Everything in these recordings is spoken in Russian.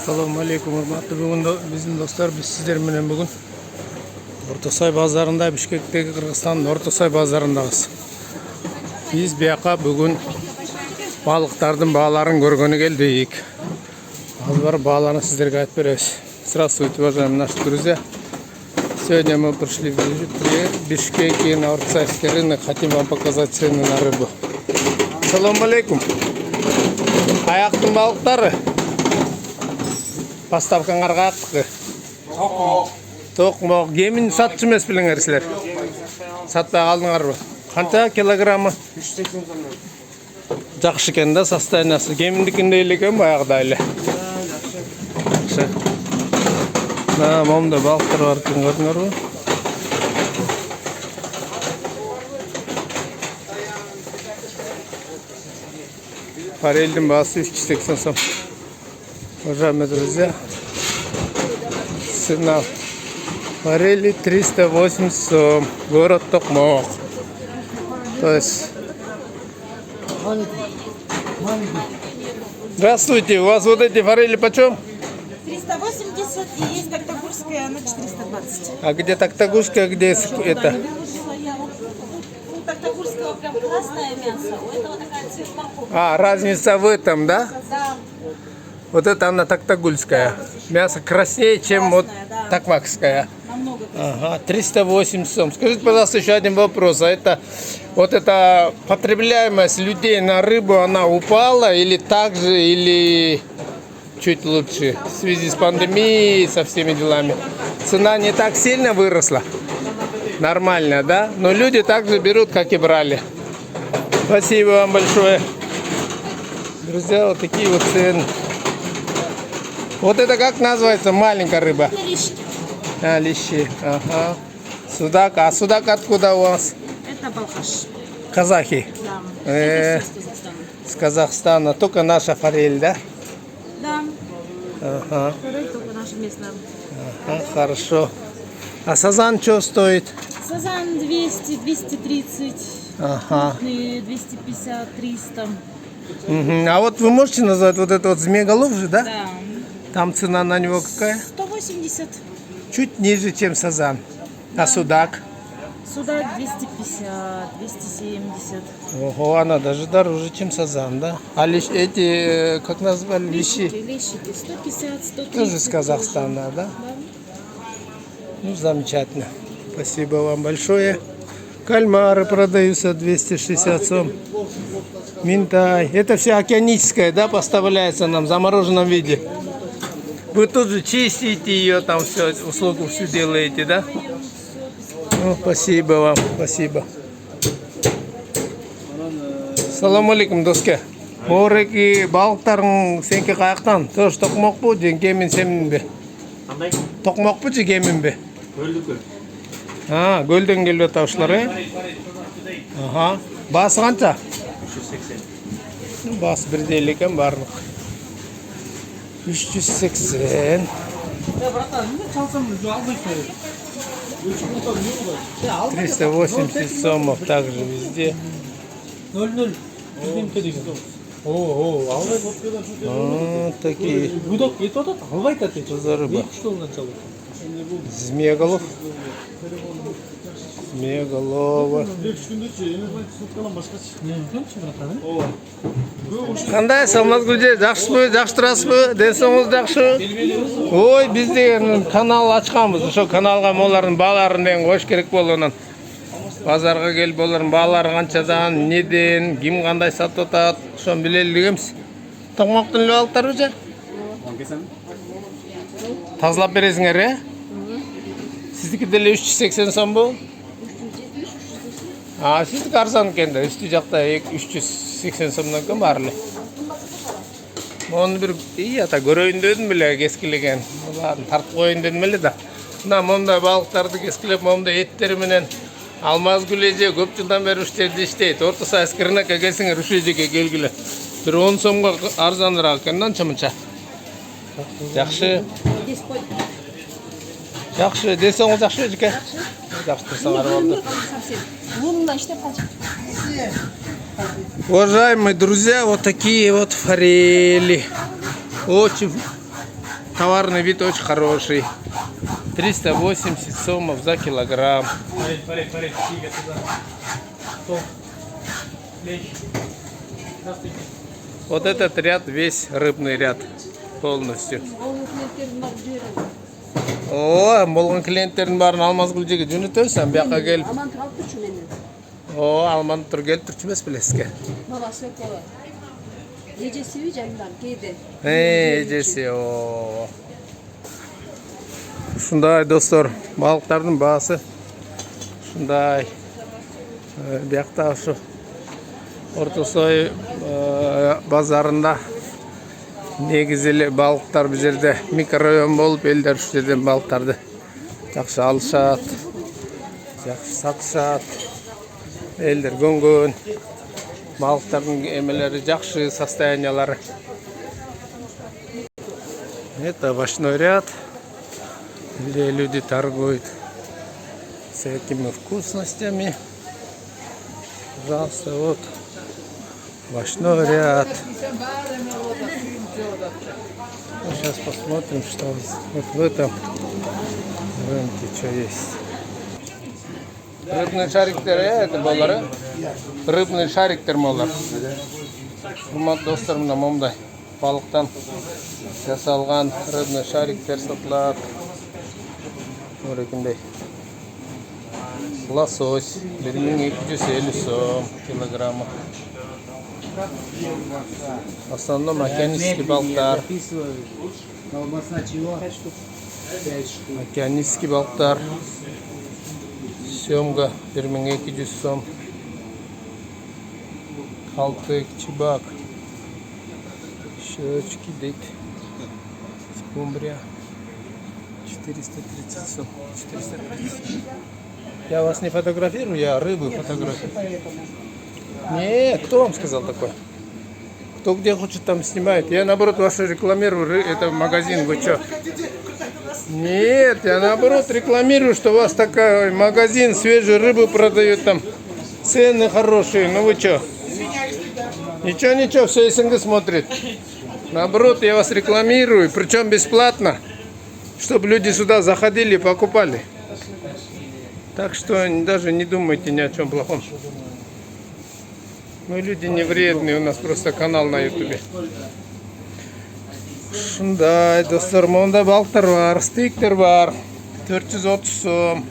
Assalamu alaikum hurmatly bizim dostlar, biz sizler menен bugün Ortosay bazarında, Bişkектeki Kırgızstan'ın Ortosay bazarındayız. Biz buyaka bugün balıktardın bağların görgөнү келдик. Az бар bağlarını sizlerге айтып беребиз. Здравствуйте, уважаемые наши друзья. Сегодня мы пришли в Бишкеке на Ортосайский рынок. Хотим вам показать цены на рыбу. Ассаламу алейкум. Аяқтың балықтары. Поставкаңарға ақтықы. Тоқмоқ. Кемін сатшы емес біліңер сілер. Сатпай қалдыңар ба? Қанша килограммы? 380 сомнан. Жақшы екен да состояниясы. Кеміндікінде екен баяғыда әлі. Жақшы. Момда балықтар бар екен көрдіңер ба? Форельдің басы 380 сом. Уважаемые друзья, цена форели 380 сом, город Токмок. То есть... Здравствуйте, у вас вот эти форели почем? 380 и есть токтагульская, она 420. А где токтагульская, где это? У токтагульского прям красное мясо, у этого такая цвет морковки. А, разница в этом, да? Да. Вот это она токтагульская. Мясо краснее, чем вот Да. токмакская. Намного красивее. Ага, 380 сом. Скажите, пожалуйста, еще один вопрос. А это вот эта потребляемость людей на рыбу, она упала или так же, или чуть лучше? В связи с пандемией, со всеми делами. Цена не так сильно выросла? Нормально, да? Но люди также берут, как и брали. Спасибо вам большое. Друзья, вот такие вот цены. Вот это как называется маленькая рыба? Лещи. А, лещи. Ага. Судак. А судак откуда у вас? Это балхаш. Казахи. Да. Это всё из Казахстана. С Казахстана. Только наша форель, да? Да. Ага. Форель только наша местная. Ага, хорошо. А сазан что стоит? Сазан 200, 230. Ага. Крупные 250, 300. Угу. А вот вы можете назвать вот это вот змееголов же, да? Да. Там цена на него какая? 180. Чуть ниже, чем сазан. А судак? Судак 250, 270. Ого, она даже дороже, чем сазан, да? А эти, как назвали, лещи? Лещики 150, 130. Тоже с Казахстана, да? Да. Ну, замечательно. Спасибо вам большое. Кальмары продаются 260 сом. Минтай. Это все океаническое, да, поставляется нам в замороженном виде. Вы тут же чистите ее, там все, услугу всю делаете, да? Ну, спасибо вам, спасибо. Салам алейкум, доске. Мореки, балықтарың сенке қаяқтан? Тоже тоқмақ бұ, кемін семін бе? Қандай? Тоқмақ бұ, кемін бе? Көлдікі. А, көлден келіп атаушылар, Ага. Басы қанша? 380. Басы бірдейлі екен барлық. 380. 380 сомов также везде. 0-0. Такие. Будок ет атат, албай атат. За рыба. Чалды. Змееголов. Змееголова. Қандай саламатсыз, жақсысыз, жақсы тұрасыз, денсаулығыңыз жақсы? Ой, біз деген канал ашқанбыз. Ошо каналға олардың баларын деген қош керек болды онан. Базарға келіп олардың балары қаншадан, неден, кім қандай сатып атат, ошоны билели дегенбиз. Тоқмақтың іліп алыптар уже? Тазалап бересіңер, Сіздікі деле 380 сом бұл? А, сіздік арзан екен да, үсті жақта 380 сомнан кім барлы. Оны бір ата көрейін дедім біле кескілеген. Оларын тартып қойын дедім біле да. Мұнда балықтарды кескілеп, мұнда еттері менен алмаз гүлеже көп жылдан бері үштерді іштейді. Ортосайский рынокқа келсіңер үш жерге келгілі. Бір 10 сомға арзанырақ екен, қанша-мынша. Жақсы. Жақсы, денсаулығыңыз жақсы жеке? Жақсы тұрсаңар болды. Уважаемые друзья, вот такие вот форели. Очень товарный вид очень хороший. 380 сомов за килограмм. Парень, тига туда. Стоп. Лещ. Здравствуйте. Вот этот ряд, весь рыбный ряд полностью. О, болған клиенттердің барын Алмазгүл жеге жөнөтөсүң, бияка келип. Aman taraf üçün eni. О, Алман тур келип турчу эмес белесизге. Babası kola. Gecesi mi canlar giydi. Эжеси, о. Ушундай достор, балыктардын баасы ушундай. Биякта ушу Ортосой базарында негизи эле балыктар бул жерде микрорайон болуп, элдер ушул жерден балыктарды жакшы алышат, жакшы сатышат. Элдер көнгөн балыктардын эмелери жакшы, состояниялары. Это овощной ряд, где люди торгуют всякими вкусностями. Пожалуйста, вот овощной ряд. Сейчас посмотрим, что вот в этом рынке что есть. Рыбный шариктер, это болары? Рыбный шариктер молар. Урмат достор, мына момдай балыктан жасалган рыбный шариктер сатылат. Мындай лосось 1250 сом килограмма. В основном океанический балыктар. Колбаса чего? Океанический балыктар. Семга 1200 сом. Калтык, чебак. Щечки, дейт. Скумбрия. 430 сом. 430. Я вас не фотографирую, я рыбы фотографирую. Нет, кто вам сказал такое? Кто где хочет, там снимает. Я наоборот вашу рекламирую, это магазин, вы что? Нет, я наоборот рекламирую, что у вас такой магазин, свежей рыбы продают там. Цены хорошие, ну вы что? Ничего, все СНГ смотрит. Наоборот, я вас рекламирую, причем бесплатно, чтобы люди сюда заходили и покупали. Так что даже не думайте ни о чем плохом. Мы люди не вредные, у нас просто канал на ютубе. Шундай, достар, монда балыктар бар, стейктер бар, 430 сом.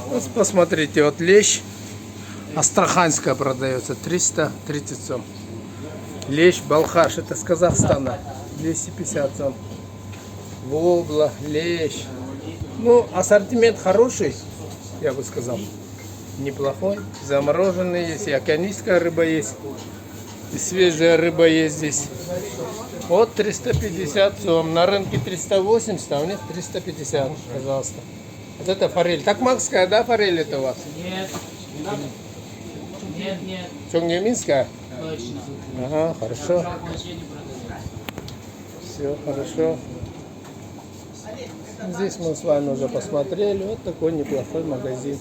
Вот посмотрите, вот лещ астраханская продается, 330 сом. Лещ балхаш, это с Казахстана, 250 сом. Вобла, лещ. Ну, ассортимент хороший, я бы сказал. Неплохой. Замороженный есть, и океаническая рыба есть, и свежая рыба есть здесь. Вот 350 сом. На рынке 380, а у них 350, пожалуйста. Вот это форель. Такмакская, да, форель это у вас? Нет. Нет. Чонгеминская? Точно. Ага, хорошо. Все хорошо. Здесь мы с вами уже посмотрели. Вот такой неплохой магазин.